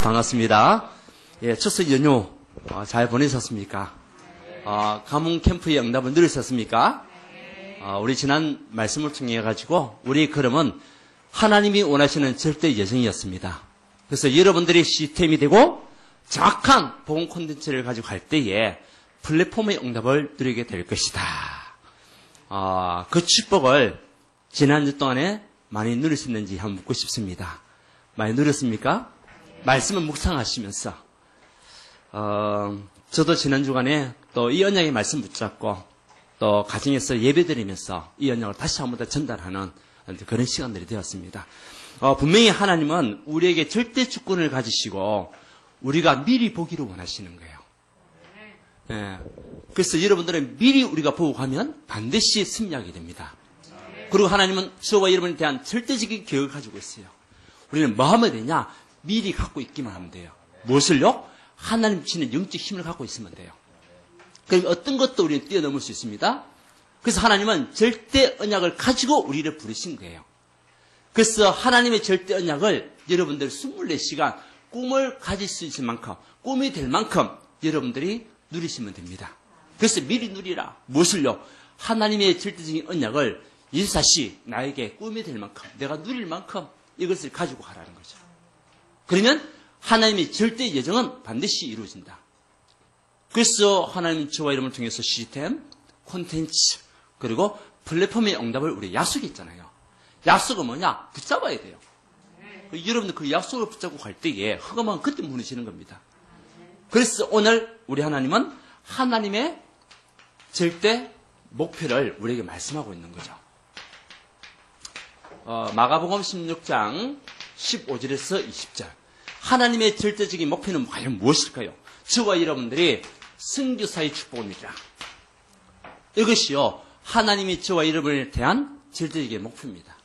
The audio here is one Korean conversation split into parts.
반갑습니다. 예, 추석 연휴 잘 보내셨습니까? 가문 캠프의 응답을 누리셨습니까? 우리 지난 말씀을 통해 가지고 우리 걸음은 하나님이 원하시는 절대 여정이었습니다. 그래서 여러분들이 시스템이 되고 정확한 복음 콘텐츠를 가지고 갈 때에 플랫폼의 응답을 누리게 될 것이다. 그 축복을 지난주 동안에 많이 누리셨는지 한번 묻고 싶습니다. 많이 누렸습니까? 말씀을 묵상하시면서 저도 지난 주간에 또 이 언약의 말씀 붙잡고 또 가정에서 예배드리면서 이 언약을 다시 한 번 더 전달하는 그런 시간들이 되었습니다. 분명히 하나님은 우리에게 절대 주권을 가지시고 우리가 미리 보기를 원하시는 거예요. 예. 그래서 여러분들은 미리 우리가 보고 가면 반드시 승리하게 됩니다. 그리고 하나님은 저와 여러분에 대한 절대적인 계획을 가지고 있어요. 우리는 뭐 하면 되냐? 미리 갖고 있기만 하면 돼요. 무엇을요? 하나님 주시는 영적 힘을 갖고 있으면 돼요. 그럼 어떤 것도 우리는 뛰어넘을 수 있습니다. 그래서 하나님은 절대 언약을 가지고 우리를 부르신 거예요. 그래서 하나님의 절대 언약을 여러분들 24시간 꿈을 가질 수 있을 만큼, 꿈이 될 만큼 여러분들이 누리시면 됩니다. 그래서 미리 누리라. 무엇을요? 하나님의 절대적인 언약을 24시 나에게 꿈이 될 만큼, 내가 누릴 만큼 이것을 가지고 가라는 거죠. 그러면 하나님의 절대 예정은 반드시 이루어진다. 그래서 하나님은 저와 여러분을 통해서 시스템, 콘텐츠, 그리고 플랫폼의 응답을 우리 약속했잖아요. 약속은 뭐냐? 붙잡아야 돼요. 여러분들 그 약속을 붙잡고 갈 때에 허감은 그때 무너지는 겁니다. 그래서 오늘 우리 하나님은 하나님의 절대 목표를 우리에게 말씀하고 있는 거죠. 마가복음 16장 15절에서 20절. 하나님의 절대적인 목표는 과연 무엇일까요? 저와 여러분들이 선교사의 축복입니다. 이것이요, 하나님이 저와 여러분에 대한 절대적인 목표입니다.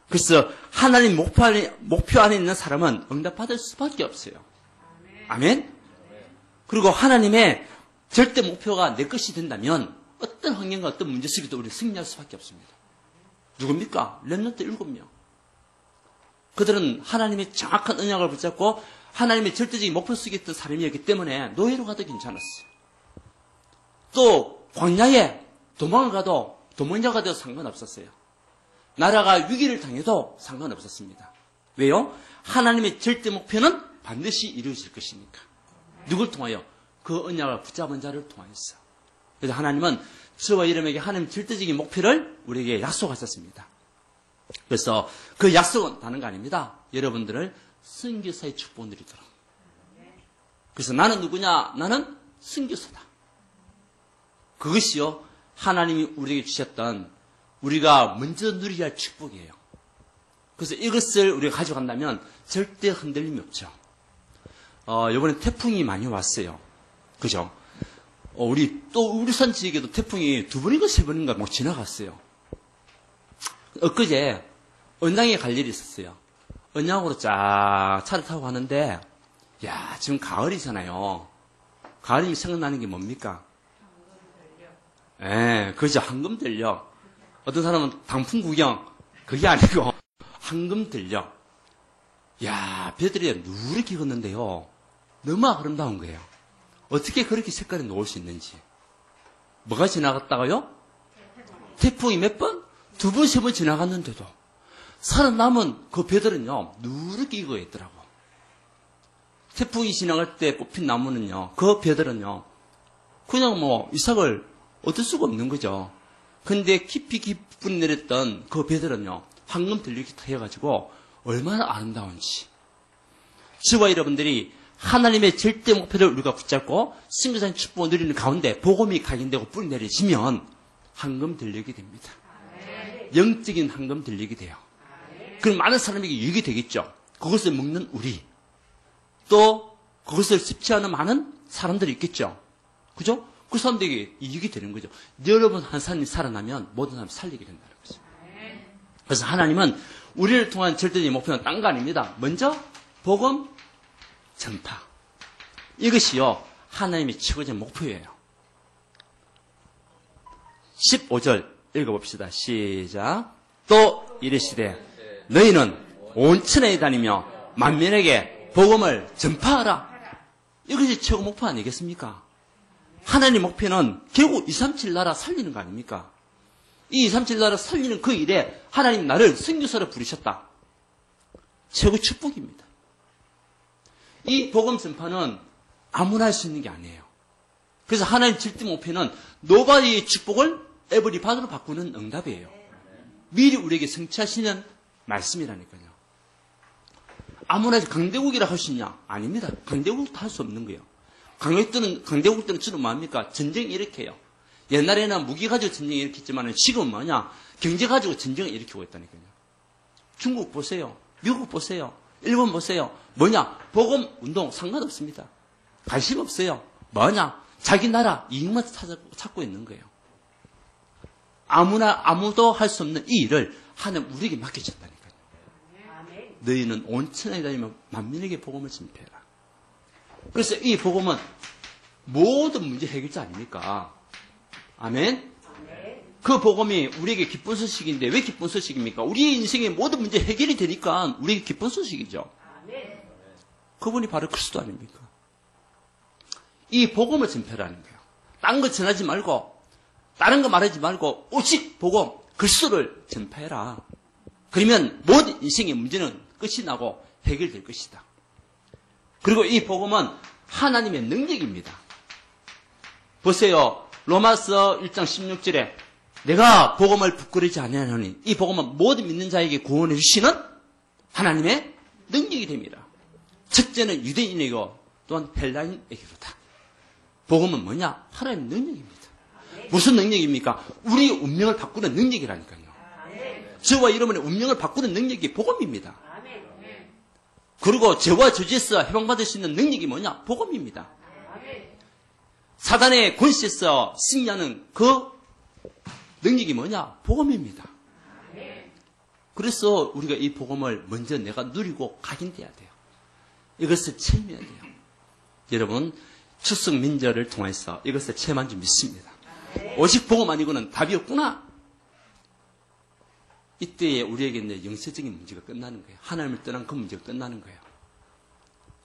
그래서 하나님 목표 안에 있는 사람은 응답받을 수밖에 없어요. 아멘? 그리고 하나님의 절대 목표가 내 것이 된다면 어떤 환경과 어떤 문제 속에도 우리 승리할 수밖에 없습니다. 누굽니까? 렘넌트 7명. 그들은 하나님의 정확한 언약을 붙잡고 하나님의 절대적인 목표 속에 있던 사람이었기 때문에 노예로 가도 괜찮았어요. 또 광야에 도망을 가도 도망자가 되어도 상관없었어요. 나라가 위기를 당해도 상관없었습니다. 왜요? 하나님의 절대 목표는 반드시 이루어질 것이니까. 누굴 통하여? 그 언약을 붙잡은 자를 통하여서. 그래서 하나님은 저와 여러분에게 하나님의 절대적인 목표를 우리에게 약속하셨습니다. 그래서 그 약속은 다른 거 아닙니다. 여러분들을 선교사의 축복을 누리도록. 그래서 나는 누구냐? 나는 선교사다. 그것이요, 하나님이 우리에게 주셨던 우리가 먼저 누려야 할 축복이에요. 그래서 이것을 우리가 가져간다면 절대 흔들림이 없죠. 이번에 태풍이 많이 왔어요. 그죠? 우리 울산 지역에도 태풍이 2번인가 3번인가 막 지나갔어요. 엊그제 언양에 갈 일이 있었어요. 언양으로 쫙 차를 타고 가는데, 야, 지금 가을이잖아요. 가을이면 생각나는 게 뭡니까? 예, 그죠. 황금들녘. 어떤 사람은 단풍 구경, 그게 아니고 황금들녘. 야, 배들이 누렇게 걷는데요. 너무 아름다운 거예요. 어떻게 그렇게 색깔이 놓을 수 있는지. 뭐가 지나갔다가요? 태풍이 몇 번? 2번, 3번 지나갔는데도 살아남은 그 배들은요, 누렇게 익어 있더라고. 태풍이 지나갈 때 뽑힌 나무는요, 그 배들은요, 그냥 이삭을 얻을 수가 없는 거죠. 근데 깊이 내렸던 그 배들은요, 황금 들녘이 트여가지고 얼마나 아름다운지. 저와 여러분들이 하나님의 절대 목표를 우리가 붙잡고 선교사의 축복을 누리는 가운데 복음이 각인되고 뿌리 내려지면 황금 들녘이 됩니다. 영적인 황금 들녘이 돼요. 그럼 많은 사람에게 유익이 되겠죠. 그것을 먹는 우리, 또 그것을 섭취하는 많은 사람들이 있겠죠. 그죠? 그 사람들에게 이익이 되는 거죠. 여러분 한 사람이 살아나면 모든 사람이 살리게 된다는 거죠. 그래서 하나님은 우리를 통한 절대적인 목표는 딴 거 아닙니다. 먼저 복음 전파. 이것이요, 하나님의 최고적인 목표예요. 15절 읽어봅시다. 시작. 또 이르시되 너희는 온 천하에 다니며 만민에게 복음을 전파하라. 이것이 최고 목표 아니겠습니까? 하나님의 목표는 결국 237 나라 살리는 거 아닙니까? 이 237 나라 살리는 그 일에 하나님 나를 선교사로 부르셨다. 최고 축복입니다. 이 복음 전파는 아무나 할 수 있는 게 아니에요. 그래서 하나님 절대 목표는 노바디의 축복을 에브리바디로 바꾸는 응답이에요. 미리 우리에게 성취하시는 말씀이라니까요. 아무나 강대국이라 할 수 있냐? 아닙니다. 강대국도 할 수 없는 거예요. 강대국들은 주로 뭐합니까? 전쟁 일으켜요. 옛날에는 무기 가지고 전쟁 일으켰지만 지금은 뭐냐? 경제 가지고 전쟁을 일으키고 있다니까요. 중국 보세요. 미국 보세요. 일본 보세요. 뭐냐? 복음 운동 상관없습니다. 관심 없어요. 뭐냐? 자기 나라 이익만 찾고 있는 거예요. 아무도 할 수 없는 이 일을 하나님 우리에게 맡겨줬다니까요. 너희는 온 천하에 다니며 만민에게 복음을 전폐해라. 그래서 이 복음은 모든 문제 해결자 아닙니까? 아멘? 그 복음이 우리에게 기쁜 소식인데 왜 기쁜 소식입니까? 우리 인생의 모든 문제 해결이 되니까 우리에게 기쁜 소식이죠. 그분이 바로 그리스도 아닙니까? 이 복음을 전폐라는 거예요. 딴 거 전하지 말고 다른 거 말하지 말고 오직 복음 그리스도를 전파해라. 그러면 모든 인생의 문제는 끝이 나고 해결될 것이다. 그리고 이 복음은 하나님의 능력입니다. 보세요. 로마서 1장 16절에 내가 복음을 부끄러지 아니하노니 이 복음은 모든 믿는 자에게 구원해 주시는 하나님의 능력이 됩니다. 첫째는 유대인에게고 또한 헬라인에게로다. 복음은 뭐냐? 하나님의 능력입니다. 무슨 능력입니까? 우리의 운명을 바꾸는 능력이라니까요. 저와 여러분의 운명을 바꾸는 능력이 복음입니다. 그리고 죄와 저주에서 해방받을 수 있는 능력이 뭐냐? 복음입니다. 사단의 권세에서 승리하는 그 능력이 뭐냐? 복음입니다. 그래서 우리가 이 복음을 먼저 내가 누리고 각인돼야 돼요. 이것을 체험해야 돼요. 여러분, 추석 명절을 통해서 이것을 체험한 줄 믿습니다. 오직 복음 아니고는 답이 없구나. 이때에 우리에게 이제 영세적인 문제가 끝나는 거예요. 하나님을 떠난 그 문제가 끝나는 거예요.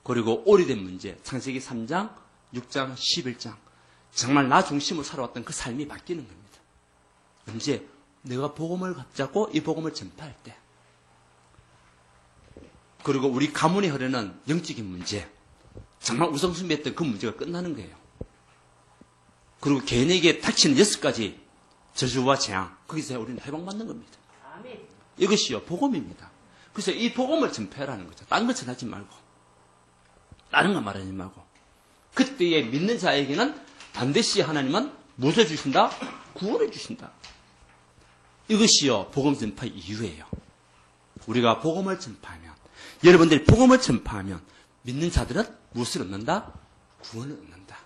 그리고 오래된 문제, 창세기 3장, 6장, 11장. 정말 나 중심으로 살아왔던 그 삶이 바뀌는 겁니다. 언제? 내가 복음을 잡고 이 복음을 전파할 때. 그리고 우리 가문에 흐르는 영적인 문제, 정말 우상숭배했던 그 문제가 끝나는 거예요. 그리고 개인에게 닥치는 6가지 저주와 재앙, 거기서 우리는 해방받는 겁니다. 이것이요, 복음입니다. 그래서 이 복음을 전폐하라는 거죠. 딴 거 전하지 말고, 다른 거 말하지 말고. 그때에 믿는 자에게는 반드시 하나님은 무엇을 주신다? 구원을 주신다. 이것이요, 복음 전파 이유예요. 우리가 복음을 전파하면, 여러분들이 복음을 전파하면 믿는 자들은 무엇을 얻는다? 구원을 얻는다.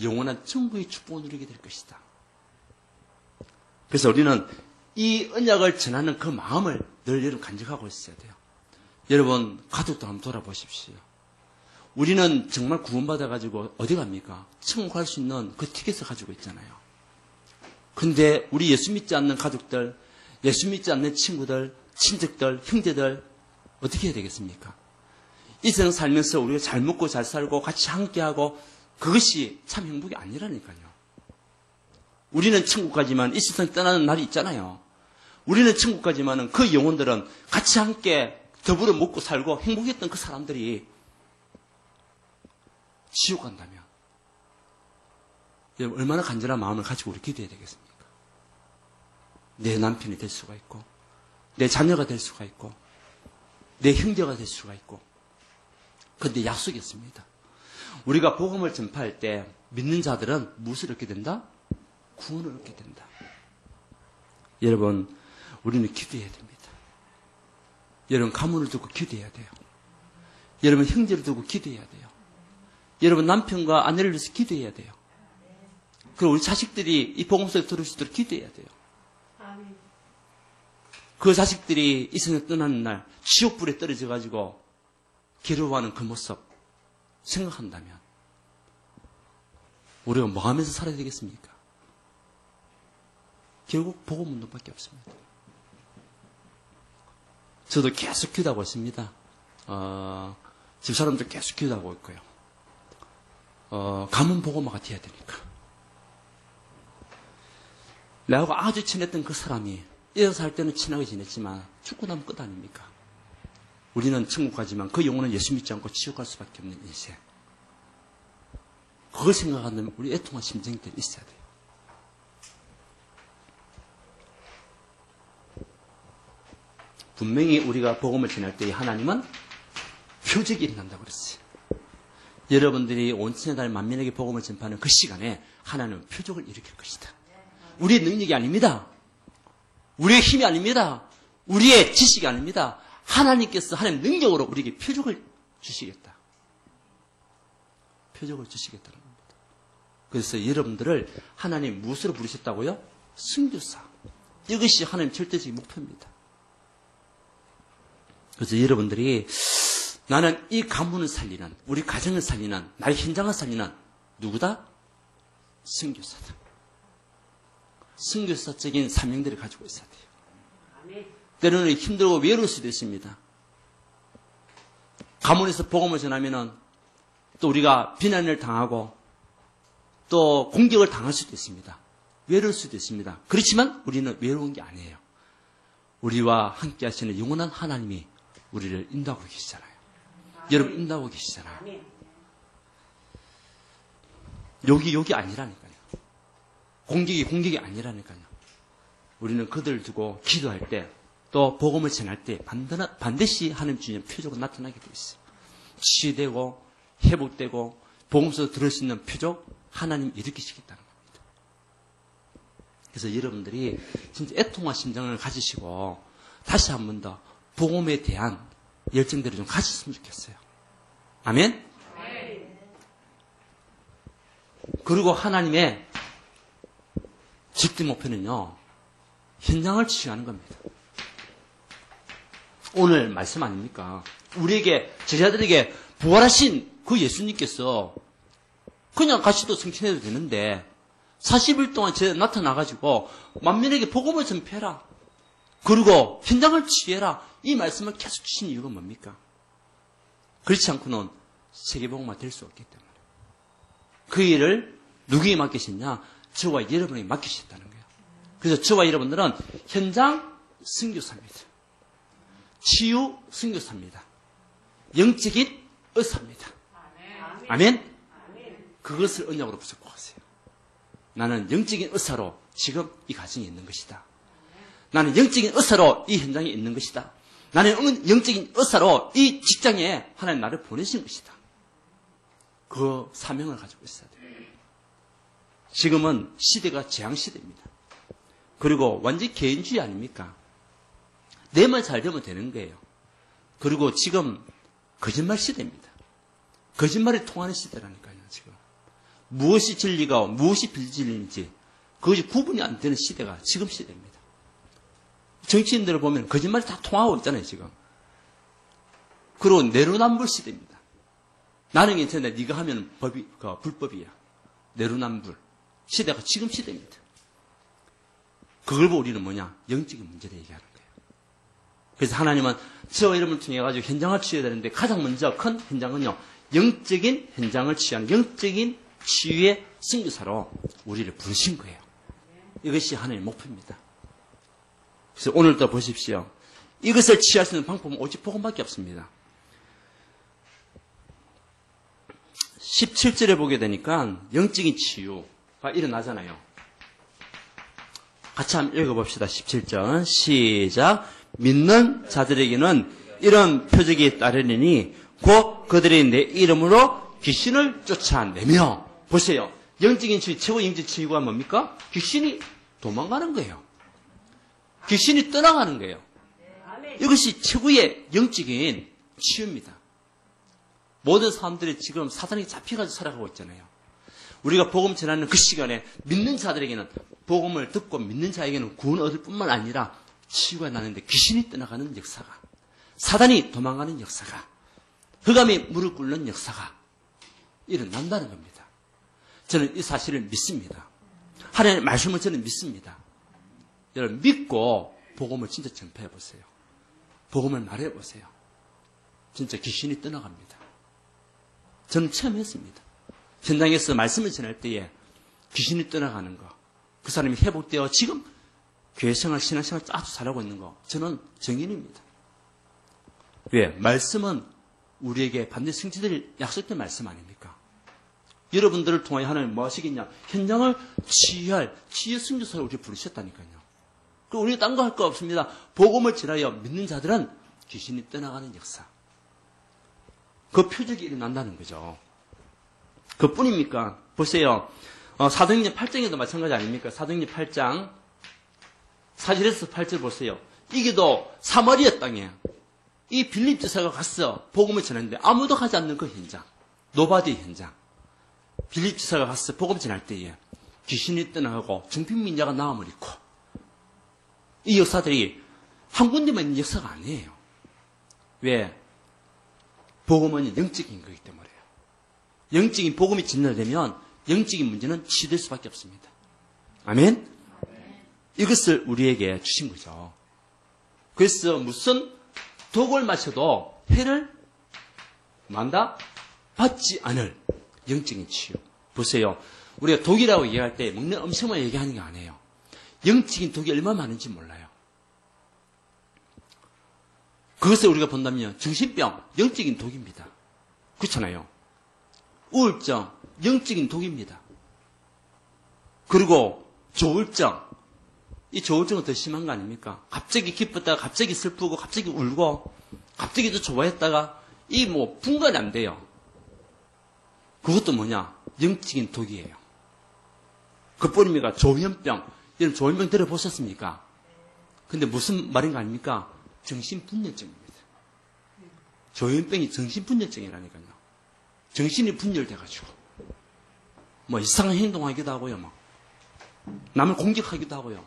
영원한 천국의 축복을 누리게 될 것이다. 그래서 우리는 이 언약을 전하는 그 마음을 늘 여러분 간직하고 있어야 돼요. 여러분, 가족도 한번 돌아보십시오. 우리는 정말 구원받아가지고 어디 갑니까? 천국 갈 수 있는 그 티켓을 가지고 있잖아요. 근데 우리 예수 믿지 않는 가족들, 예수 믿지 않는 친구들, 친척들, 형제들 어떻게 해야 되겠습니까? 이 세상 살면서 우리가 잘 먹고 잘 살고 같이 함께하고 그것이 참 행복이 아니라니까요. 우리는 천국 가지만 이 세상 떠나는 날이 있잖아요. 우리는 천국 가지만은 그 영혼들은 같이 함께 더불어 먹고 살고 행복했던 그 사람들이 지옥 간다면 여러분 얼마나 간절한 마음을 가지고 우리 기도해야 되겠습니까? 내 남편이 될 수가 있고 내 자녀가 될 수가 있고 내 형제가 될 수가 있고 그런데 약속이 있습니다. 우리가 복음을 전파할 때 믿는 자들은 무엇을 얻게 된다? 구원을 얻게 된다. 여러분, 우리는 기도해야 됩니다. 여러분, 가문을 두고 기도해야 돼요. 여러분, 형제를 두고 기도해야 돼요. 여러분, 남편과 아내를 위해서 기도해야 돼요. 그리고 우리 자식들이 이 복음 속에 들어올 수 있도록 기도해야 돼요. 그 자식들이 이 세상에 떠나는 날 지옥불에 떨어져가지고 괴로워하는 그 모습 생각한다면 우리가 뭐 하면서 살아야 되겠습니까? 결국 복음 운동밖에 없습니다. 저도 계속 기도하고 있습니다. 집사람들 계속 기도하고 있고요. 가문 복음화가 돼야 되니까. 나하고 아주 친했던 그 사람이 이어서 할 때는 친하게 지냈지만 죽고 나면 끝 아닙니까? 우리는 천국 가지만 그 영혼은 예수 믿지 않고 지옥 갈 수밖에 없는 인생. 그걸 생각한다면 우리 애통한 심정들이 있어야 돼요. 분명히 우리가 복음을 전할 때 하나님은 표적이 일어난다고 그랬어요. 여러분들이 온 천에 달 만민에게 복음을 전파하는 그 시간에 하나님은 표적을 일으킬 것이다. 우리의 능력이 아닙니다. 우리의 힘이 아닙니다. 우리의 지식이 아닙니다. 하나님께서 하나님 능력으로 우리에게 표적을 주시겠다. 표적을 주시겠다는 겁니다. 그래서 여러분들을 하나님 무엇으로 부르셨다고요? 선교사. 이것이 하나님 절대적인 목표입니다. 그래서 여러분들이 나는 이 가문을 살리는, 우리 가정을 살리는, 나의 현장을 살리는 누구다? 선교사다. 선교사적인 사명들을 가지고 있어야 돼요. 때로는 힘들고 외로울 수도 있습니다. 가문에서 복음을 전하면은 또 우리가 비난을 당하고 또 공격을 당할 수도 있습니다. 외로울 수도 있습니다. 그렇지만 우리는 외로운 게 아니에요. 우리와 함께 하시는 영원한 하나님이 우리를 인도하고 계시잖아요. 여러분 인도하고 계시잖아요. 욕이 아니라니까요. 공격이 아니라니까요. 우리는 그들을 두고 기도할 때 또 복음을 전할 때 반드시 하나님 주님 표적은 나타나게 되어 있어요. 치유되고 회복되고 복음에서 들을 수 있는 표적 하나님 일으키시겠다는 겁니다. 그래서 여러분들이 진짜 애통한 심정을 가지시고 다시 한 번 더 복음에 대한 열정들을 좀 가졌으면 좋겠어요. 아멘? 그리고 하나님의 직접 목표는요, 현장을 치유하는 겁니다. 오늘 말씀 아닙니까? 우리에게, 제자들에게 부활하신 그 예수님께서 그냥 같이도 성취해도 되는데 40일 동안 제자 나타나가지고 만민에게 복음을 전폐해라. 그리고 현장을 치유해라. 이 말씀을 계속 주신 이유가 뭡니까? 그렇지 않고는 세계복음화 될 수 없기 때문에. 그 일을 누구에게 맡기셨냐? 저와 여러분에게 맡기셨다는 거예요. 그래서 저와 여러분들은 현장 선교사입니다. 치유 선교사입니다. 영적인 의사입니다. 아멘? 그것을 언약으로 붙잡고 가세요. 나는 영적인 의사로 지금 이 가정에 있는 것이다. 나는 영적인 의사로 이 현장에 있는 것이다. 나는 영적인 의사로 이 직장에 하나님 나를 보내신 것이다. 그 사명을 가지고 있어야 돼요. 지금은 시대가 재앙시대입니다. 그리고 완전히 개인주의 아닙니까? 내 말 잘 되면 되는 거예요. 그리고 지금 거짓말 시대입니다. 거짓말이 통하는 시대라니까요, 지금. 무엇이 진리가 무엇이 비진리인지 그것이 구분이 안 되는 시대가 지금 시대입니다. 정치인들을 보면 거짓말이 다 통하고 있잖아요, 지금. 그리고 내로남불 시대입니다. 나는 괜찮은데 네가 하면 불법이야. 내로남불. 시대가 지금 시대입니다. 그걸 보고 우리는 뭐냐? 영적인 문제를 얘기하는 거예요. 그래서 하나님은 저와 여러분을 통해 가지고 현장을 치유해야 되는데 가장 먼저 큰 현장은요. 영적인 현장을 치유하는 영적인 치유의 선교사로 우리를 부르신 거예요. 이것이 하나님의 목표입니다. 그래서 오늘도 보십시오. 이것을 치유할 수 있는 방법은 오직 복음밖에 없습니다. 17절에 보게 되니까 영적인 치유가 일어나잖아요. 같이 한번 읽어봅시다. 17절 시작. 믿는 자들에게는 이런 표적이 따르리니 곧 그들이 내 이름으로 귀신을 쫓아내며 보세요. 영적인 치유, 최고 영적 치유가 뭡니까? 귀신이 도망가는 거예요. 귀신이 떠나가는 거예요. 이것이 최고의 영적인 치유입니다. 모든 사람들이 지금 사단이 잡혀가지고 살아가고 있잖아요. 우리가 복음 전하는 그 시간에 믿는 자들에게는 복음을 듣고 믿는 자에게는 구원 얻을 뿐만 아니라 치유가 나는데 귀신이 떠나가는 역사가, 사단이 도망가는 역사가, 흑암이 무릎 꿇는 역사가 일어난다는 겁니다. 저는 이 사실을 믿습니다. 하나님의 말씀을 저는 믿습니다. 여러분 믿고 복음을 진짜 전파해 보세요. 복음을 말해 보세요. 진짜 귀신이 떠나갑니다. 저는 체험했습니다. 현장에서 말씀을 전할 때에 귀신이 떠나가는 거, 그 사람이 회복되어 지금 교회생활, 신앙생활 아주 잘하고 있는 거, 저는 증인입니다. 왜? 말씀은 우리에게 반드시 성취될 약속된 말씀 아닙니까? 여러분들을 통하여 하나님 뭐 하시겠냐? 현장을 치유할 치유 선교사를 우리 부르셨다니까요. 그리고 우리가 딴 거 할 거 없습니다. 복음을 전하여 믿는 자들은 귀신이 떠나가는 역사. 그 표적이 일어난다는 거죠. 그뿐입니까? 보세요. 사도행전 8장에도 마찬가지 아닙니까? 사도행전 8장 4절에서 8절 보세요. 이게도 사마리아 땅에 이 빌립 지사가 갔어. 복음을 전했는데 아무도 가지 않는 그 현장. 노바디 현장. 빌립 지사가 갔어. 복음 전할 때에 귀신이 떠나가고 중풍민자가 나음을 입고, 이 역사들이 한 군데만 있는 역사가 아니에요. 왜? 복음은 영적인 거기 때문에요. 영적인 복음이 진행되면 영적인 문제는 치유될 수밖에 없습니다. 아멘? 이것을 우리에게 주신 거죠. 그래서 무슨 독을 마셔도 해를 만다 받지 않을 영적인 치유. 보세요. 우리가 독이라고 얘기할 때 먹는 음식만 얘기하는 게 아니에요. 영적인 독이 얼마나 많은지 몰라요. 그것을 우리가 본다면 정신병, 영적인 독입니다. 그렇잖아요. 우울증, 영적인 독입니다. 그리고 조울증, 이 조울증은 더 심한 거 아닙니까? 갑자기 기뻤다가 갑자기 슬프고 갑자기 울고 갑자기 또 좋아했다가 이 뭐 분간이 안 돼요. 그것도 뭐냐? 영적인 독이에요. 그뿐입니까? 조현병. 여러분 조현병 들어보셨습니까? 근데 무슨 말인 거 아닙니까? 정신분열증입니다. 조현병이 정신분열증이라니까요. 정신이 분열돼가지고 뭐 이상한 행동하기도 하고요. 막 남을 공격하기도 하고요.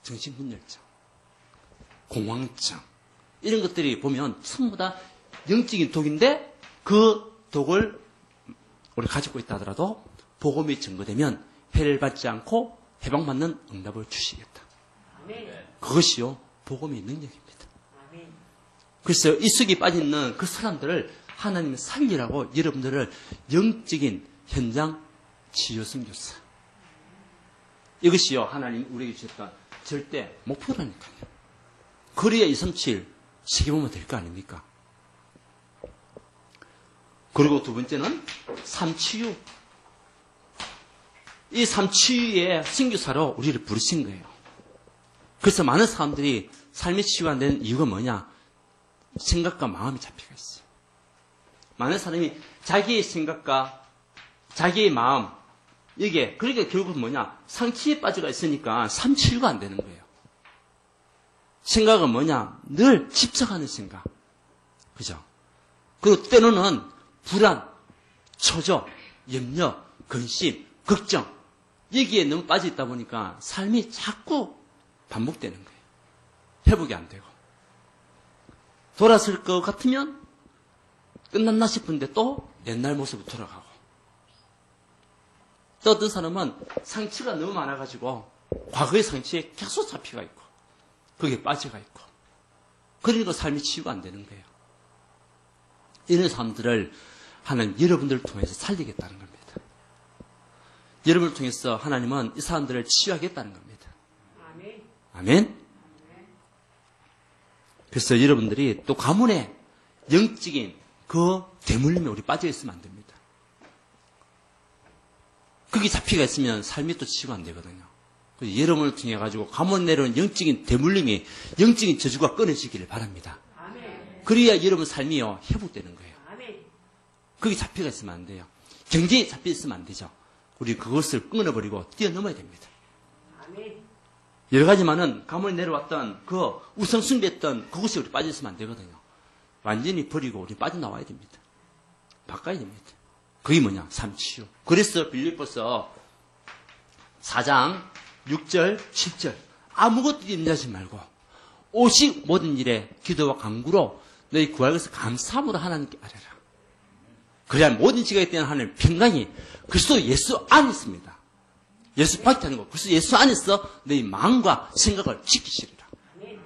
정신분열증, 공황증, 이런 것들이 보면 전부 다 영적인 독인데 그 독을 우리 가지고 있다 하더라도 복음이 증거되면 해를 받지 않고 해방받는 응답을 주시겠다. 그것이요 복음의 능력입니다. 그래서 이 속에 빠져있는 그 사람들을 하나님이 살리라고 여러분들을 영적인 현장 치유 선교사, 이것이요 하나님 우리에게 주셨던 절대 목표라니까요. 그래야 237 시계보면 될 거 아닙니까? 그리고 두 번째는 삶치유. 이 삶치유의 선교사로 우리를 부르신 거예요. 그래서 많은 사람들이 삶의 치유가 안 되는 이유가 뭐냐? 생각과 마음이 잡혀가 있어요. 많은 사람이 자기의 생각과 자기의 마음, 이게 그러니까 결국은 뭐냐? 상치에 빠져가 있으니까 삶치유가 안 되는 거예요. 생각은 뭐냐? 늘 집착하는 생각. 그죠? 그리고 때로는 불안, 초조, 염려, 근심, 걱정, 여기에 너무 빠져 있다 보니까 삶이 자꾸 반복되는 거예요. 회복이 안 되고. 돌아설 것 같으면 끝났나 싶은데 또 옛날 모습으로 돌아가고. 또 어떤 사람은 상처가 너무 많아가지고 과거의 상처에 계속 잡혀가 있고 거기에 빠져가 있고, 그러니까 삶이 치유가 안 되는 거예요. 이런 사람들을 하나님 여러분들을 통해서 살리겠다는 겁니다. 여러분을 통해서 하나님은 이 사람들을 치유하겠다는 겁니다. 아멘. 아멘. 그래서 여러분들이 또 가문에 영적인 그 대물림에 우리 빠져 있으면 안 됩니다. 거기 잡히가 있으면 삶이 또 치유가 안 되거든요. 그래서 여러분을 통해 가지고 가문 내려온 영적인 대물림이, 영적인 저주가 끊어지기를 바랍니다. 아멘. 그래야 여러분 삶이요 회복되는 거예요. 아멘. 거기 잡혀가 있으면 안 돼요. 경제에 잡혀 있으면 안 되죠. 우리 그것을 끊어버리고 뛰어넘어야 됩니다. 아멘. 여러 가지만은 가문에 내려왔던 그 우상숭배했던 그것이 우리 빠져 있으면 안 되거든요. 완전히 버리고 우리 빠져나와야 됩니다. 바꿔야 됩니다. 그게 뭐냐? 삶치유. 그래서 빌립보서 4장 6절 7절 아무것도 염려하지 말고 오직 모든 일에 기도와 간구로 너희 구할 것을 감사함으로 하나님께 아뢰라. 그래야 모든 지각에 대한 하나님 평강이 그리스도 예수 안에 있습니다. 예수 밖에 아니고 그리스도 예수 안에서 너희 마음과 생각을 지키시리라.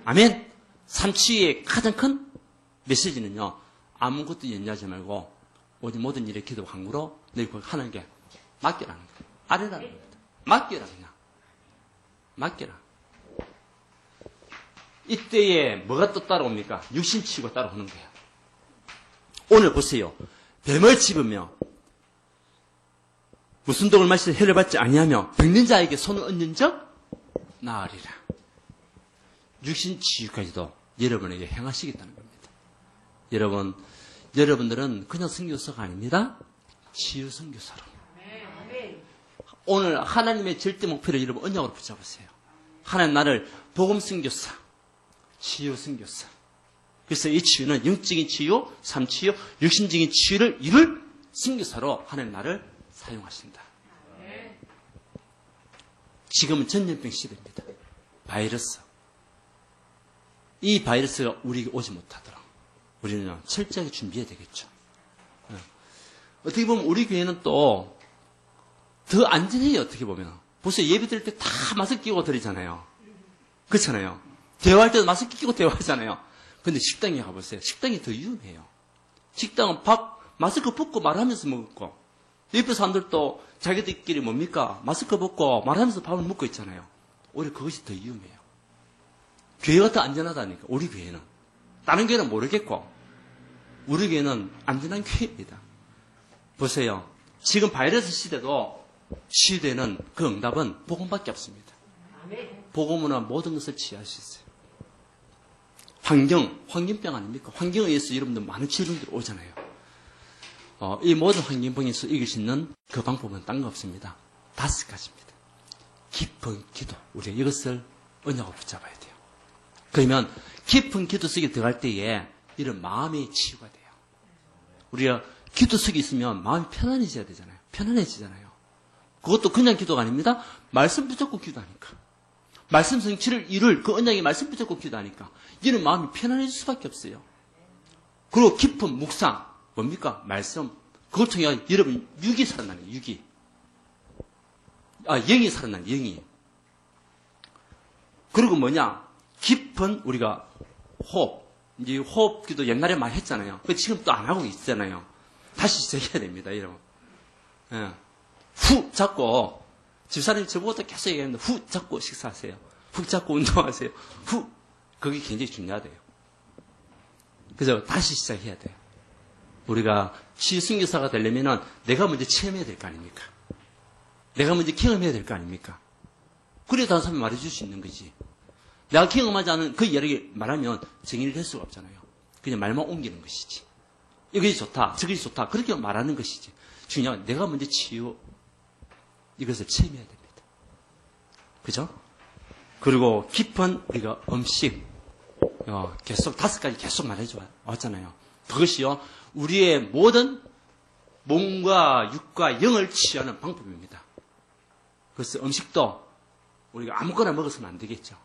아멘. 삶치유의 가장 큰 메시지는요, 아무것도 염려하지 말고 오직 모든 일에 기도 간구로 너희 하나님께 맡기라는 거예요. 아뢰라는 겁니다. 맡기라 그냥. 맡기라. 이때에 뭐가 또 따라옵니까? 육신치유가 따라오는 거예요. 오늘 보세요. 뱀을 집으며 무슨 독을 마시되 해를 받지 아니하며 병든 자에게 손을 얹는 적 나으리라. 육신치유까지도 여러분에게 행하시겠다는 겁니다. 여러분들은 그냥 선교사가 아닙니다. 치유 선교사로. 오늘 하나님의 절대 목표를 여러분 언약으로 붙잡으세요. 하나님 나를 복음 선교사, 치유 선교사. 그래서 이 치유는 영적인 치유, 삶치유, 육신적인 치유를 이룰 선교사로 하나님 나를 사용하신다. 지금은 전염병 시대입니다. 바이러스. 이 바이러스가 우리에게 오지 못하도록 우리는 철저하게 준비해야 되겠죠. 어떻게 보면 우리 교회는 또 더 안전해요. 어떻게 보면. 보세요. 예배 드릴 때 다 마스크 끼고 드리잖아요. 그렇잖아요. 대화할 때도 마스크 끼고 대화하잖아요. 근데 식당에 가보세요. 식당이 더 위험해요. 식당은 마스크 벗고 말하면서 먹고, 옆에 사람들도 자기들끼리 뭡니까? 마스크 벗고 말하면서 밥을 먹고 있잖아요. 오히려 그것이 더 위험해요. 교회가 더 안전하다니까, 우리 교회는. 다른 교회는 모르겠고, 우리 교회는 안전한 교회입니다. 보세요. 지금 바이러스 시대도 시대는 그 응답은 복음밖에 없습니다. 복음으로 모든 것을 치유할 수 있어요. 환경병 아닙니까? 환경에 의해서 여러분들 많은 질병들이 오잖아요. 이 모든 환경병에서 이길 수 있는 그 방법은 딴 거 없습니다. 5가지입니다. 깊은 기도. 우리가 이것을 언약으로 붙잡아야 돼요. 그러면 깊은 기도 속에 들어갈 때에 이런 마음의 치유가 돼요. 우리가 기도 속에 있으면 마음이 편안해져야 되잖아요. 편안해지잖아요. 그것도 그냥 기도가 아닙니다. 말씀 붙잡고 기도하니까. 말씀 성취를 이룰 그 언약의 말씀 붙잡고 기도하니까 이런 마음이 편안해질 수밖에 없어요. 그리고 깊은 묵상. 뭡니까? 말씀. 그걸 통해 여러분 육이 살아나는 육이. 영이 살아나는 영이. 그리고 뭐냐? 깊은 우리가 호흡. 이제 호흡 기도 옛날에 많이 했잖아요. 지금 또 안 하고 있잖아요. 다시 시작해야 됩니다, 여러분. 예. 후 잡고 집사람이 저보고도 계속 얘기하는데 후 잡고 식사하세요. 후 잡고 운동하세요. 후. 그게 굉장히 중요하대요. 그래서 다시 시작해야 돼요. 우리가 치유 선교사가 되려면은 내가 먼저 체험해야 될 거 아닙니까? 내가 먼저 경험해야 될 거 아닙니까? 그래야 다른 사람이 말해줄 수 있는 거지. 내가 경험하지 않은 그 이야기 말하면 정의를 할 수가 없잖아요. 그냥 말만 옮기는 것이지. 이것이 좋다, 저것이 좋다, 그렇게 말하는 것이지. 중요한 건 내가 먼저 치유, 이것을 체험해야 됩니다. 그죠? 그리고 깊은 우리가 음식, 계속 5가지 계속 말해줘 왔잖아요. 그것이요, 우리의 모든 몸과 육과 영을 치유하는 방법입니다. 그래서 음식도 우리가 아무거나 먹어서는 안 되겠죠.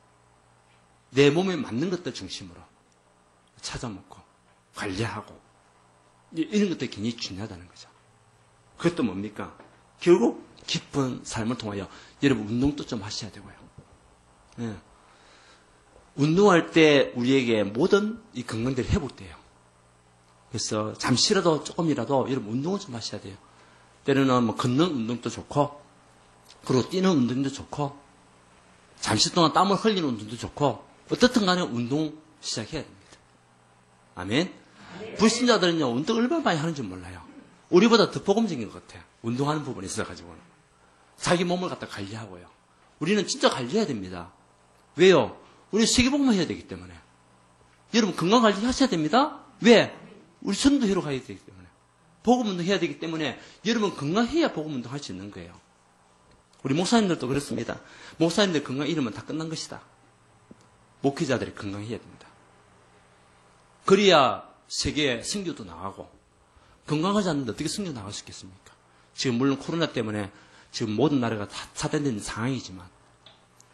내 몸에 맞는 것들 중심으로 찾아 먹고 관리하고 이런 것들이 굉장히 중요하다는 거죠. 그것도 뭡니까? 결국 깊은 삶을 통하여 여러분 운동도 좀 하셔야 되고요. 예. 운동할 때 우리에게 모든 이 건강들이 회복돼요. 그래서 잠시라도 조금이라도 여러분 운동을 좀 하셔야 돼요. 때로는 뭐 걷는 운동도 좋고, 그리고 뛰는 운동도 좋고, 잠시 동안 땀을 흘리는 운동도 좋고, 어떻든 간에 운동 시작해야 됩니다. 아멘. 불신자들은요, 운동 얼마나 많이 하는지 몰라요. 우리보다 더 복음적인 것 같아요. 운동하는 부분에 있어가지고는. 자기 몸을 갖다 관리하고요. 우리는 진짜 관리해야 됩니다. 왜요? 우리 세계복음을 해야 되기 때문에. 여러분 건강 관리 하셔야 됩니다. 왜? 우리 전도회로 가야 되기 때문에. 복음운동 해야 되기 때문에 여러분 건강해야 복음운동 할 수 있는 거예요. 우리 목사님들도 그렇습니다. 목사님들 건강 잃으면 다 끝난 것이다. 목회자들이 건강해야 됩니다. 그래야 세계에 선교도 나가고, 건강하지 않는데 어떻게 선교 나갈 수 있겠습니까? 지금 물론 코로나 때문에 지금 모든 나라가 다 차단되는 상황이지만,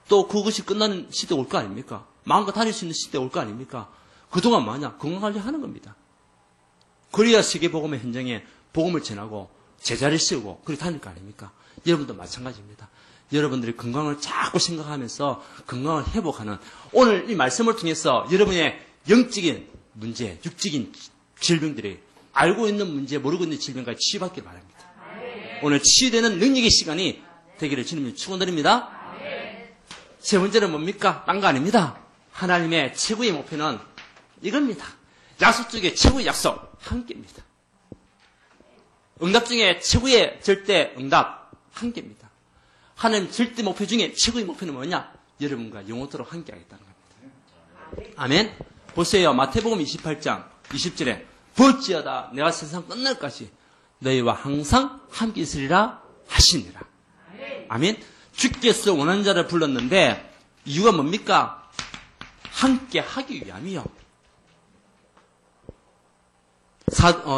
또 그것이 끝나는 시대 올 거 아닙니까? 마음껏 다닐 수 있는 시대 올 거 아닙니까? 그동안 뭐냐? 건강관리 하는 겁니다. 그래야 세계복음의 현장에 복음을 전하고 제자를 세우고 그렇게 다닐 거 아닙니까? 여러분도 마찬가지입니다. 여러분들이 건강을 자꾸 생각하면서 건강을 회복하는, 오늘 이 말씀을 통해서 여러분의 영적인 문제, 육적인 질병들이 알고 있는 문제, 모르고 있는 질병까지 치유받길 바랍니다. 오늘 치유되는 능력의 시간이 되기를 주님이 축원드립니다. 세 번째는 뭡니까? 딴 거 아닙니다. 하나님의 최고의 목표는 이겁니다. 약속 중에 최고의 약속, 함께입니다. 응답 중에 최고의 절대 응답, 함께입니다. 하나님 절대 목표 중에 최고의 목표는 뭐냐? 여러분과 영원토록 함께하겠다는 겁니다. 아멘. 보세요. 마태복음 28장 20절에 볼지어다 내가 세상 끝날까지 너희와 항상 함께 있으리라 하시니라. 아멘. 주께서 원하는 자를 불렀는데 이유가 뭡니까? 함께 하기 위함이요.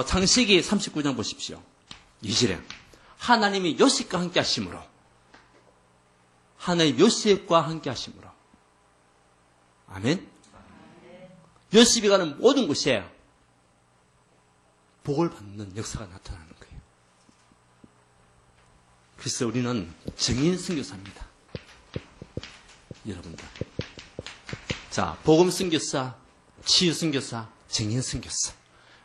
창세기 39장 보십시오. 2절에 하나님이 요셉과 함께 하심으로, 하나님 요셉과 함께 하심으로. 아멘. 요셉이 가는 모든 곳에 복을 받는 역사가 나타나는 거예요. 그래서 우리는 증인 선교사입니다. 여러분들. 자, 복음 선교사, 치유 선교사, 증인 선교사.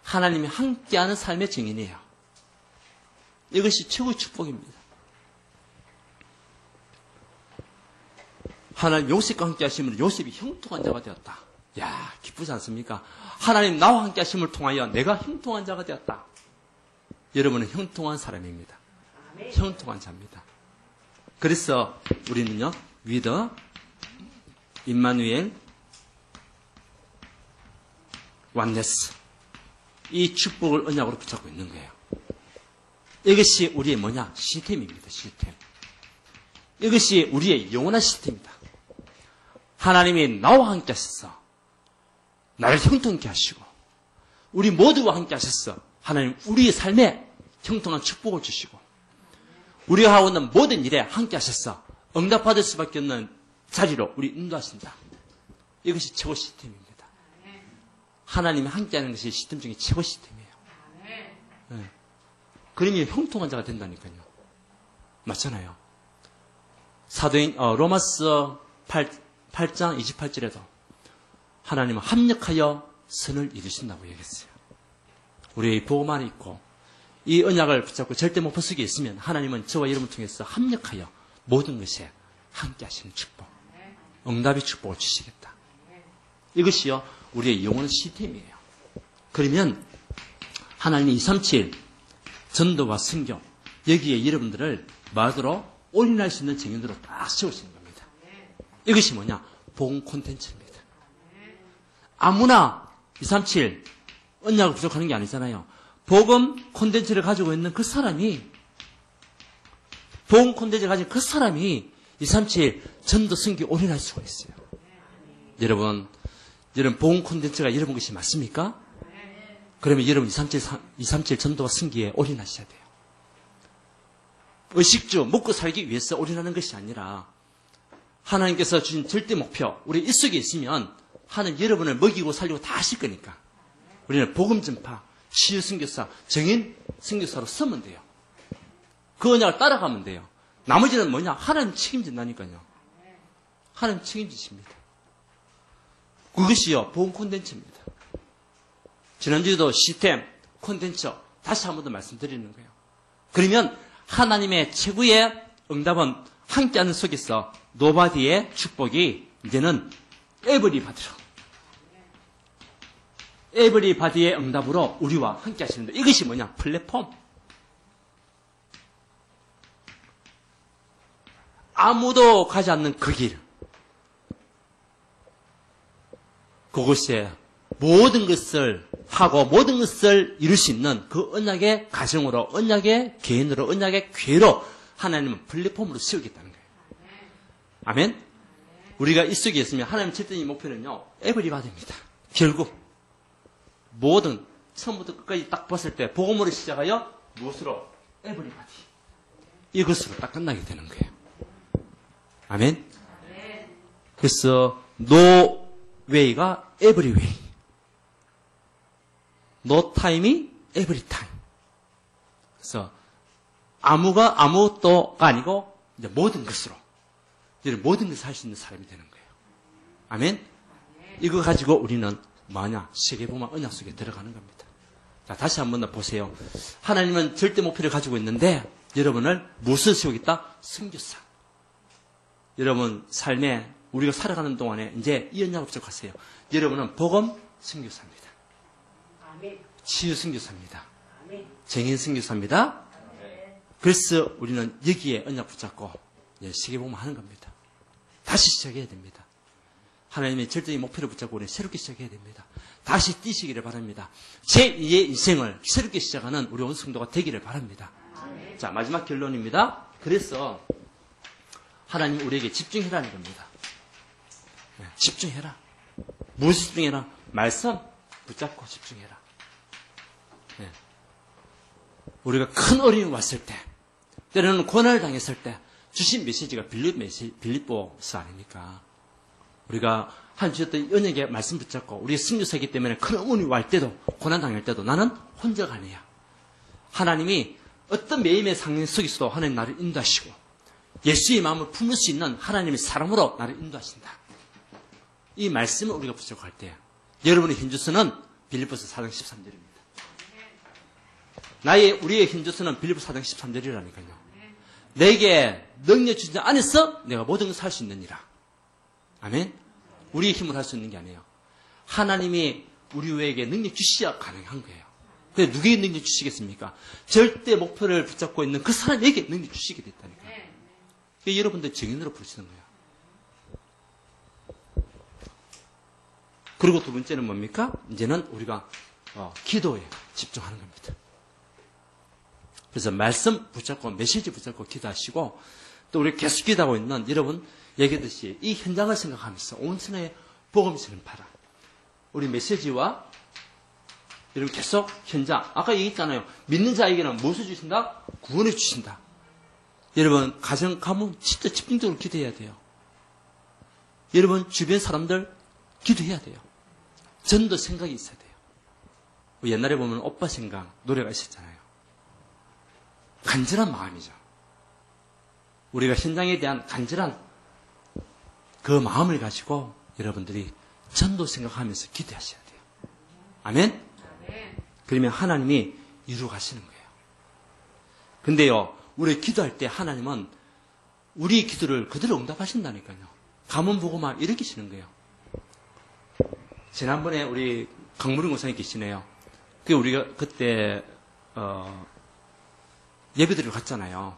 하나님이 함께하는 삶의 증인이에요. 이것이 최고의 축복입니다. 하나님 요셉과 함께 하심으로 요셉이 형통한 자가 되었다. 야, 기쁘지 않습니까? 하나님 나와 함께 하심을 통하여 내가 형통한 자가 되었다. 여러분은 형통한 사람입니다. 형통한 자입니다. 그래서 우리는요, 위더, 임마누엘, 완네스, 이 축복을 언약으로 붙잡고 있는 거예요. 이것이 우리의 뭐냐? 시스템입니다. 시스템. 이것이 우리의 영원한 시스템입니다. 하나님이 나와 함께 하셔서 나를 형통케 하시고 우리 모두와 함께 하셔서 하나님 우리의 삶에 형통한 축복을 주시고 우리가 하고 있는 모든 일에 함께 하셔서 응답받을 수밖에 없는 자리로 우리 인도하신다. 이것이 최고 시스템입니다. 하나님이 함께하는 것이 시스템 중에 최고 시스템이에요. 네. 그러면 형통한 자가 된다니까요. 맞잖아요. 사도인 로마서 8장 28절에도 하나님은 합력하여 선을 이루신다고 얘기했어요. 우리의 복음 안에 있고 이 언약을 붙잡고 절대 목표 속에 있으면 하나님은 저와 여러분을 통해서 합력하여 모든 것에 함께 하시는 축복, 응답의 축복을 주시겠다. 이것이요 우리의 영원한 시스템이에요. 그러면 하나님이 237 전도와 선교 여기에 여러분들을 말대로 올인할 수 있는 증인으로 딱 세우시는 겁니다. 이것이 뭐냐? 복음 콘텐츠입니다. 아무나 237 언약을 부족하는 게 아니잖아요. 복음 콘텐츠를 가지고 있는 그 사람이 복음 콘텐츠를 가진 그 사람이 237 전도 선교 올인할 수가 있어요. 여러분 복음 콘텐츠가 여러분 것이 맞습니까? 그러면 여러분 237 전도와 선교에 올인하셔야 돼요. 의식주 먹고 살기 위해서 올인하는 것이 아니라 하나님께서 주신 절대 목표 우리 이 속에 있으면 하나님 여러분을 먹이고 살리고 다 하실 거니까 우리는 복음 전파, 치유 선교사, 정인 선교사로 서면 돼요. 그 언약을 따라가면 돼요. 나머지는 뭐냐? 하나님 책임진다니까요. 하나님 책임지십니다. 그것이요 복음 콘텐츠입니다. 지난주에도 시스템, 콘텐츠 다시 한 번 더 말씀드리는 거예요. 그러면 하나님의 최고의 응답은 함께하는 속에서 노바디의 축복이 이제는 에브리바디로 에브리바디의 응답으로 우리와 함께 하시는데 이것이 뭐냐? 플랫폼. 아무도 가지 않는 그 길. 그곳에 모든 것을 하고 모든 것을 이룰 수 있는 그 언약의 가정으로, 언약의 개인으로, 언약의 교회로 하나님은 플랫폼으로 세우겠다는 거예요. 아멘? 우리가 이 속에 있으면 하나님 절대적인 목표는요, 에브리바디입니다. 결국 모든 처음부터 끝까지 딱 봤을 때 복음으로 시작하여 무엇으로? 에브리바디. 이것으로 딱 끝나게 되는 거예요. 아멘? 그래서 노 웨이가 에브리웨이. 노 타임이 에브리 타임. 그래서 아무것도가 아니고 이제 모든 것으로 모든 것을 할 수 있는 사람이 되는 거예요. 아멘? 이거 가지고 우리는 뭐냐? 세계복음화 언약 속에 들어가는 겁니다. 자, 다시 한번 더 보세요. 하나님은 절대 목표를 가지고 있는데 여러분을 무엇을 세우겠다? 선교사. 여러분 삶에 우리가 살아가는 동안에 이제 이 언약을 붙잡하세요. 여러분은 복음 선교사입니다. 치유 선교사입니다. 정인 선교사입니다. 그래서 우리는 여기에 언약 붙잡고 세계복음을 하는 겁니다. 다시 시작해야 됩니다. 하나님의 절대적인 목표를 붙잡고 우리는 새롭게 시작해야 됩니다. 다시 뛰시기를 바랍니다. 제2의 인생을 새롭게 시작하는 우리 온 성도가 되기를 바랍니다. 자, 마지막 결론입니다. 그래서 하나님 우리에게 집중해라는 겁니다. 집중해라. 무엇에 집중해라? 말씀 붙잡고 집중해라. 우리가 큰 어려움이 왔을 때, 때로는 고난을 당했을 때 주신 메시지가 빌립보서 아닙니까? 우리가 한 주셨던 언약의 말씀 붙잡고 우리의 승리사이기 때문에 큰 어려움이 올 때도 고난 당할 때도 나는 혼자가 아니야. 하나님이 어떤 매임의 상황 속에서도 하나님 나를 인도하시고 예수의 마음을 품을 수 있는 하나님의 사람으로 나를 인도하신다. 이 말씀을 우리가 붙잡고 할 때 여러분의 힘주서는 빌립보서 4장 13절입니다. 우리의 힘주서는 빌립보 4장 13절이라니까요. 내게 능력 주신 안에서 내가 모든 것을 할 수 있느니라. 아멘. 우리의 힘을 할 수 있는 게 아니에요. 하나님이 우리에게 능력 주시야 가능한 거예요. 근데 누구에게 능력 주시겠습니까? 절대 목표를 붙잡고 있는 그 사람에게 능력 주시게 됐다니까요. 여러분들 증인으로 부르시는 거예요. 그리고 두 번째는 뭡니까? 이제는 우리가 기도에 집중하는 겁니다. 그래서 말씀 붙잡고 메시지 붙잡고 기도하시고 또 우리 계속 기도하고 있는 여러분 얘기했듯이 이 현장을 생각하면서 온 세상에 복음이 전파라. 우리 메시지와 여러분 계속 현장. 아까 얘기했잖아요. 믿는 자에게는 무엇을 주신다? 구원을 주신다. 여러분 가정 가문 진짜 집중적으로 기도해야 돼요. 여러분 주변 사람들 기도해야 돼요. 전도 생각이 있어야 돼요. 옛날에 보면 오빠 생각 노래가 있었잖아요. 간절한 마음이죠. 우리가 현장에 대한 간절한 그 마음을 가지고 여러분들이 전도 생각하면서 기도하셔야 돼요. 아멘? 그러면 하나님이 이루어 가시는 거예요. 근데요, 우리 기도할 때 하나님은 우리 기도를 그대로 응답하신다니까요. 가문 보고만 일으키시는 거예요. 지난번에 우리 강무림 권사님 계시네요. 우리가 그때 예배드리러 갔잖아요.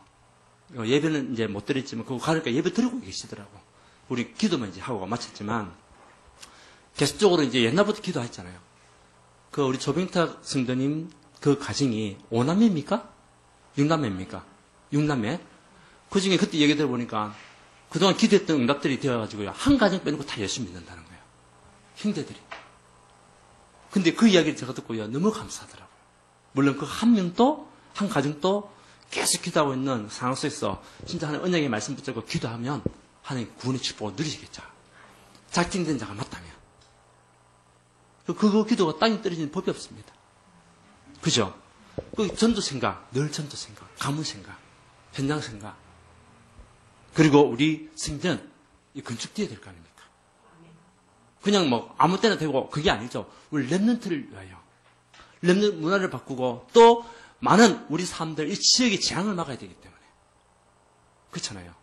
예배는 이제 못 드렸지만 그거 가니까 예배 드리고 계시더라고. 우리 기도만 이제 하고 마쳤지만 계속적으로 이제 옛날부터 기도했잖아요. 우리 조병탁 성도님 그 가정이 5남매입니까? 6남매입니까? 6남매? 그 중에 그때 얘기 들어보니까 그동안 기도했던 응답들이 되어가지고요. 한 가정 빼놓고 다 예수 믿는다는 거예요. 형제들이. 근데 그 이야기를 제가 듣고요. 너무 감사하더라고요. 물론 그 한 명도, 한 가정도 계속 기도하고 있는 상황 속에서 진짜 하나님 언약의 말씀 붙잡고 기도하면 하나님 구원의 축복을 누리시겠죠. 작정된 자가 맞다면. 그 기도가 땅에 떨어지는 법이 없습니다. 그죠? 그 전도 생각, 늘 전도 생각, 가문 생각, 현장 생각. 그리고 우리 생전 건축되어야 될 거 아닙니까? 그냥 뭐 아무 때나 되고 그게 아니죠. 우리 렘넌트를 위하여. 렘넌트 문화를 바꾸고 또 많은 우리 사람들 이 지역의 재앙을 막아야 되기 때문에. 그렇잖아요.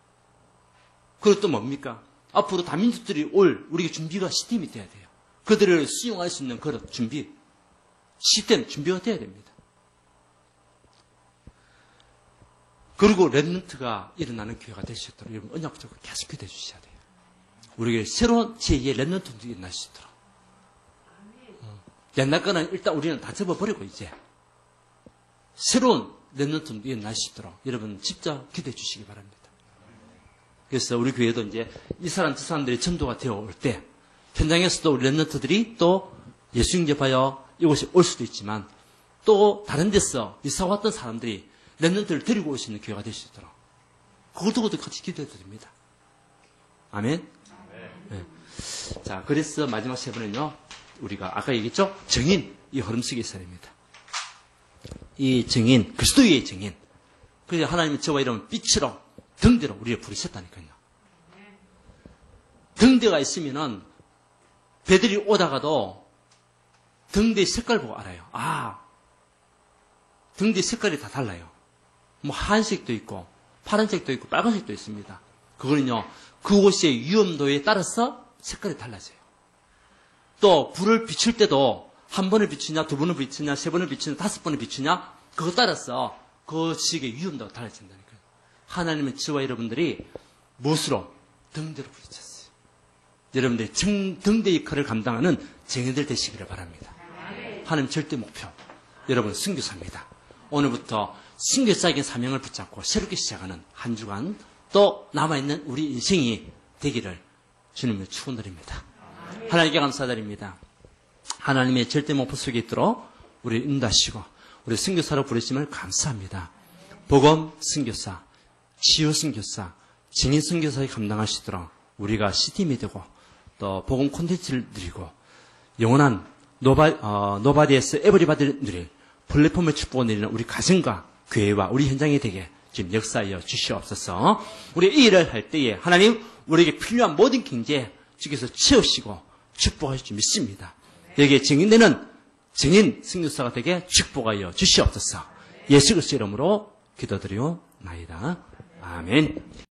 그리고 또 뭡니까? 앞으로 다민족들이 올 우리가 준비가 시스템이 돼야 돼요. 그들을 수용할 수 있는 그런 준비, 시스템 준비가 돼야 됩니다. 그리고 렘넌트가 일어나는 기회가 될 수 있도록 여러분 언약 붙잡고 계속 기도해 주셔야 돼요. 우리에게 새로운 제2의 렘넌트들이 일어날 수 있도록. 옛날 거는 일단 우리는 다 접어버리고 이제 새로운 렘넌트들이 일어날 수 있도록 여러분 직접 기도해 주시기 바랍니다. 그래서 우리 교회도 이제 이 사람 저 사람들이 전도가 되어 올 때 현장에서도 우리 렘넌트들이 또 예수 영접하여 이곳에 올 수도 있지만 또 다른 데서 이사 왔던 사람들이 렘넌트를 데리고 올 수 있는 기회가 될 수 있도록 그것도 같이 기도해도 됩니다. 아멘. 네. 자, 그래서 마지막 세 번은요, 우리가 아까 얘기했죠? 정인, 이 흐름 속에 있어야 됩니다. 이 정인, 그리스도의 정인. 그래서 하나님이 저와 이러면 빛으로, 등대로 우리를 부르셨다니까요. 등대가 있으면은 배들이 오다가도 등대의 색깔 보고 알아요. 아, 등 뒤 색깔이 다 달라요. 뭐 하얀색도 있고 파란색도 있고 빨간색도 있습니다. 그거는요, 그곳의 위험도에 따라서 색깔이 달라져요. 또 불을 비출 때도 한 번을 비추냐, 두 번을 비추냐, 세 번을 비추냐, 다섯 번을 비추냐, 그거 따라서 그 지역의 위험도가 달라진다니까요. 하나님은 저와 여러분들이 무엇으로? 등대로 부딪혔어요. 여러분들이 등대 역할을 감당하는 증인들 되시기를 바랍니다. 하나님 절대 목표, 여러분 선교사입니다. 오늘부터 선교사에게 사명을 붙잡고 새롭게 시작하는 한 주간, 또 남아있는 우리 인생이 되기를 주님을 축원드립니다. 하나님께 감사드립니다. 하나님의 절대 목표 속에 있도록 우리 인도하시고 우리 선교사로 부르심을 감사합니다. 복음 선교사, 치유 선교사, 증인 선교사에 감당하시도록 우리가 CTM이 되고 또 복음 콘텐츠를 누리고 영원한 노바디에서 에브리바디를 누릴 플랫폼의 축복을 내리는 우리 가정과 교회와 우리 현장이 되게 지금 역사하여 주시옵소서. 우리 이 일을 할 때에 하나님 우리에게 필요한 모든 경제 주께서 채우시고 축복하실 줄 믿습니다. 여기에 증인되는 증인 선교사가 되게 축복하여 주시옵소서. 예수 그리스도 이름으로 기도드리옵나이다. 아멘.